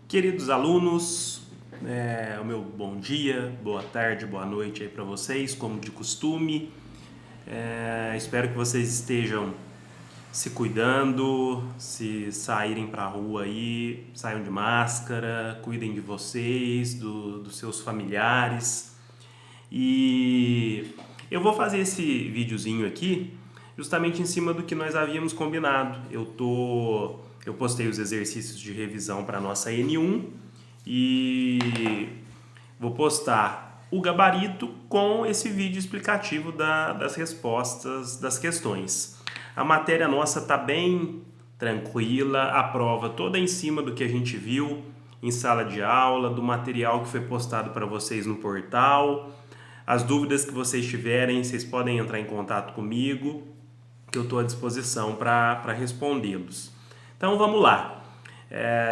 Queridos alunos, o meu bom dia, boa tarde, boa noite aí para vocês, como de costume. Espero que vocês estejam se cuidando, se saírem para a rua aí, saiam de máscara, cuidem de vocês, dos seus familiares. E eu vou fazer esse videozinho aqui justamente em cima do que nós havíamos combinado. Eu postei os exercícios de revisão para a nossa N1 e vou postar o gabarito com esse vídeo explicativo das respostas das questões. A matéria nossa está bem tranquila, a prova toda em cima do que a gente viu em sala de aula, do material que foi postado para vocês no portal. As dúvidas que vocês tiverem, vocês podem entrar em contato comigo, que eu estou à disposição para respondê-los. Então vamos lá.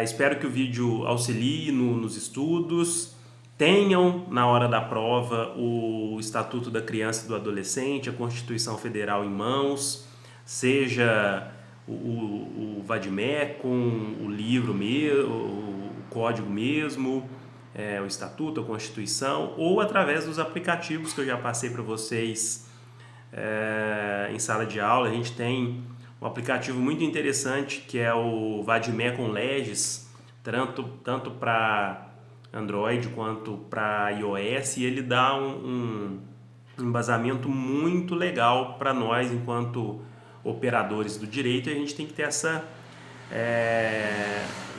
Espero que o vídeo auxilie nos estudos. Tenham na hora da prova o Estatuto da Criança e do Adolescente, a Constituição Federal em mãos, seja o Vademecum, o livro mesmo, o código mesmo, o Estatuto, a Constituição, ou através dos aplicativos que eu já passei para vocês em sala de aula. A gente tem um aplicativo muito interessante que é o Vademecum Legis, tanto para Android quanto para iOS, e ele dá um embasamento muito legal para nós enquanto operadores do direito. E a gente tem que ter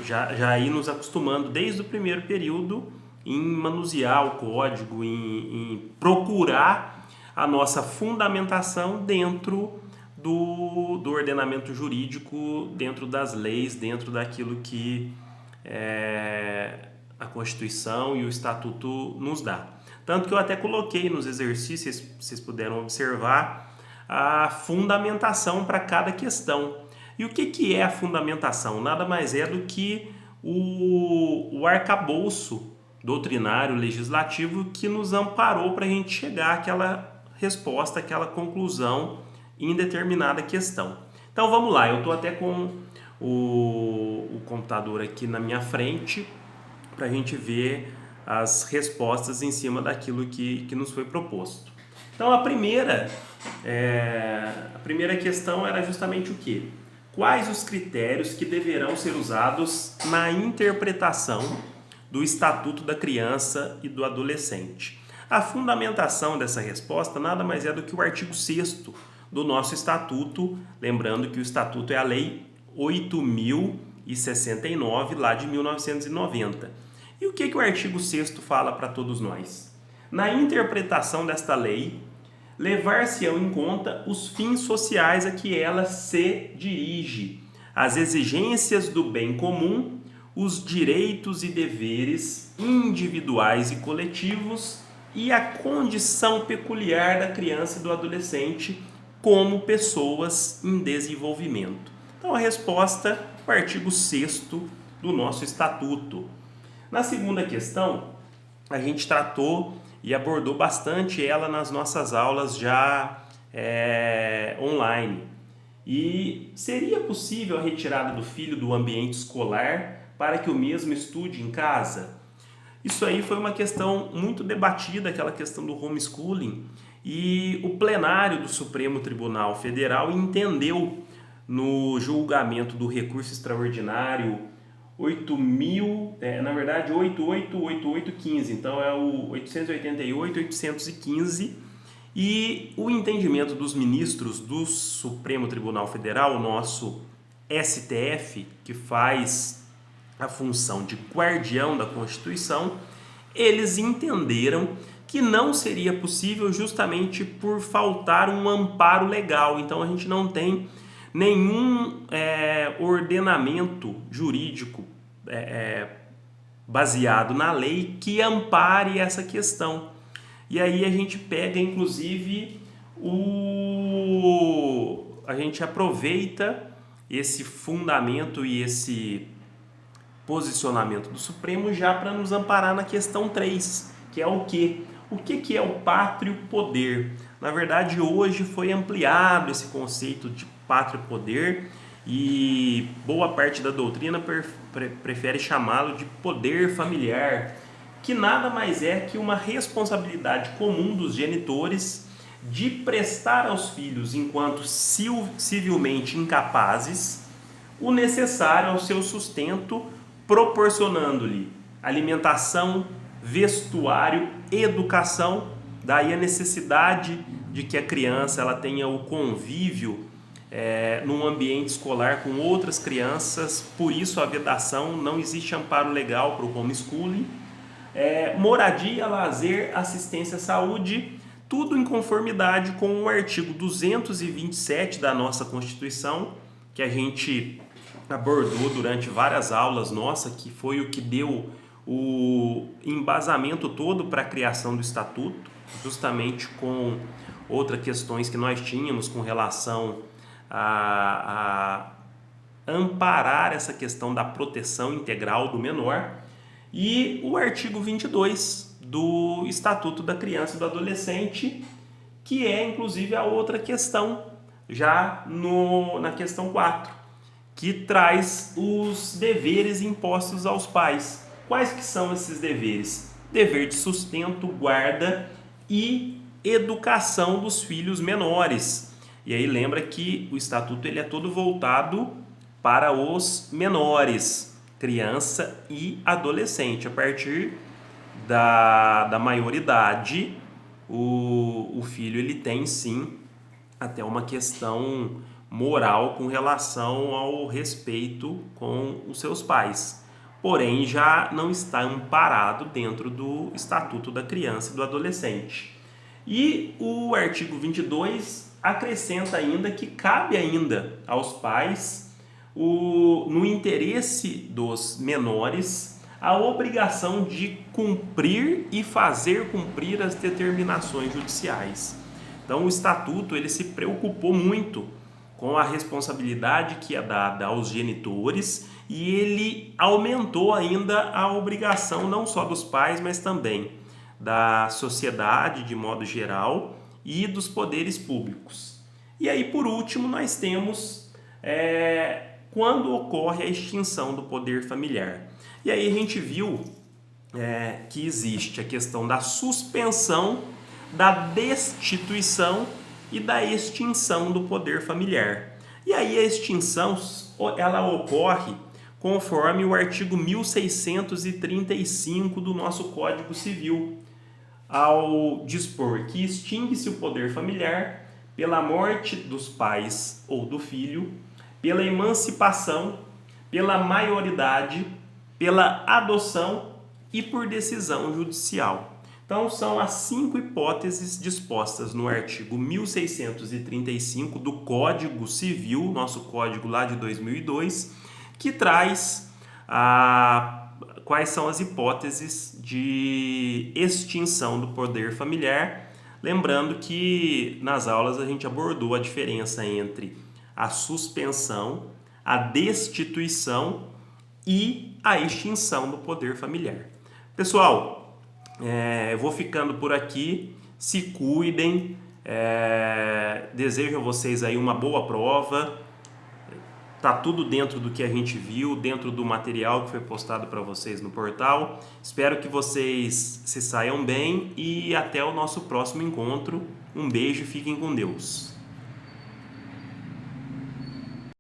já ir nos acostumando desde o primeiro período em manusear o código, em procurar a nossa fundamentação dentro do ordenamento jurídico, dentro das leis, dentro daquilo que a Constituição e o Estatuto nos dá. Tanto que eu até coloquei nos exercícios, vocês puderam observar, a fundamentação para cada questão. E o que é a fundamentação? Nada mais é do que o arcabouço doutrinário legislativo que nos amparou para a gente chegar àquela resposta, àquela conclusão em determinada questão. Então vamos lá, eu estou até com o computador aqui na minha frente para a gente ver as respostas em cima daquilo que nos foi proposto. Então a primeira questão era justamente o quê? Quais os critérios que deverão ser usados na interpretação do Estatuto da Criança e do Adolescente? A fundamentação dessa resposta nada mais é do que o artigo 6º do nosso Estatuto, lembrando que o Estatuto é a Lei 8.069, lá de 1990. E o que o artigo 6º fala para todos nós? Na interpretação desta lei, levar-se-ão em conta os fins sociais a que ela se dirige, as exigências do bem comum, os direitos e deveres individuais e coletivos e a condição peculiar da criança e do adolescente como pessoas em desenvolvimento. Então a resposta, o artigo 6º do nosso Estatuto. Na segunda questão, a gente tratou e abordou bastante ela nas nossas aulas já online. E seria possível a retirada do filho do ambiente escolar para que o mesmo estude em casa? Isso aí foi uma questão muito debatida, aquela questão do homeschooling, e o plenário do Supremo Tribunal Federal entendeu no julgamento do recurso extraordinário 888815, então é o 888-815, e o entendimento dos ministros do Supremo Tribunal Federal, o nosso STF, que faz a função de guardião da Constituição, eles entenderam que não seria possível justamente por faltar um amparo legal. Então a gente não tem nenhum ordenamento jurídico baseado na lei que ampare essa questão. E aí a gente pega, inclusive, a gente aproveita esse fundamento e esse posicionamento do Supremo já para nos amparar na questão 3, que é o quê? O que é o pátrio poder? Na verdade, hoje foi ampliado esse conceito de pátrio poder e boa parte da doutrina prefere chamá-lo de poder familiar, que nada mais é que uma responsabilidade comum dos genitores de prestar aos filhos, enquanto civilmente incapazes, o necessário ao seu sustento, proporcionando-lhe alimentação, vestuário, educação. Daí a necessidade de que a criança ela tenha o convívio num ambiente escolar com outras crianças. Por isso a vedação, não existe amparo legal para o homeschooling. Moradia, lazer, assistência à saúde, tudo em conformidade com o artigo 227 da nossa Constituição, que a gente abordou durante várias aulas nossa, que foi o que deu o embasamento todo para a criação do Estatuto, justamente com outras questões que nós tínhamos com relação a amparar essa questão da proteção integral do menor, e o artigo 22 do Estatuto da Criança e do Adolescente, que é inclusive a outra questão, já na questão 4, que traz os deveres impostos aos pais. Quais que são esses deveres? Dever de sustento, guarda e educação dos filhos menores. E aí lembra que o Estatuto ele é todo voltado para os menores, criança e adolescente. A partir da maioridade, o filho ele tem sim até uma questão moral com relação ao respeito com os seus pais. Porém, já não está amparado dentro do Estatuto da Criança e do Adolescente. E o artigo 22 acrescenta ainda que cabe ainda aos pais, no interesse dos menores, a obrigação de cumprir e fazer cumprir as determinações judiciais. Então, o Estatuto ele se preocupou muito com a responsabilidade que é dada aos genitores, e ele aumentou ainda a obrigação não só dos pais, mas também da sociedade de modo geral e dos poderes públicos. E aí, por último, nós temos quando ocorre a extinção do poder familiar. E aí a gente viu que existe a questão da suspensão, da destituição e da extinção do poder familiar. E aí a extinção ela ocorre conforme o artigo 1635 do nosso Código Civil, ao dispor que extingue-se o poder familiar pela morte dos pais ou do filho, pela emancipação, pela maioridade, pela adoção e por decisão judicial. Então, são as 5 hipóteses dispostas no artigo 1635 do Código Civil, nosso código lá de 2002, que traz quais são as hipóteses de extinção do poder familiar. Lembrando que nas aulas a gente abordou a diferença entre a suspensão, a destituição e a extinção do poder familiar. Pessoal, eu vou ficando por aqui, se cuidem, desejo a vocês aí uma boa prova, tá tudo dentro do que a gente viu, dentro do material que foi postado para vocês no portal. Espero que vocês se saiam bem e até o nosso próximo encontro. Um beijo e fiquem com Deus.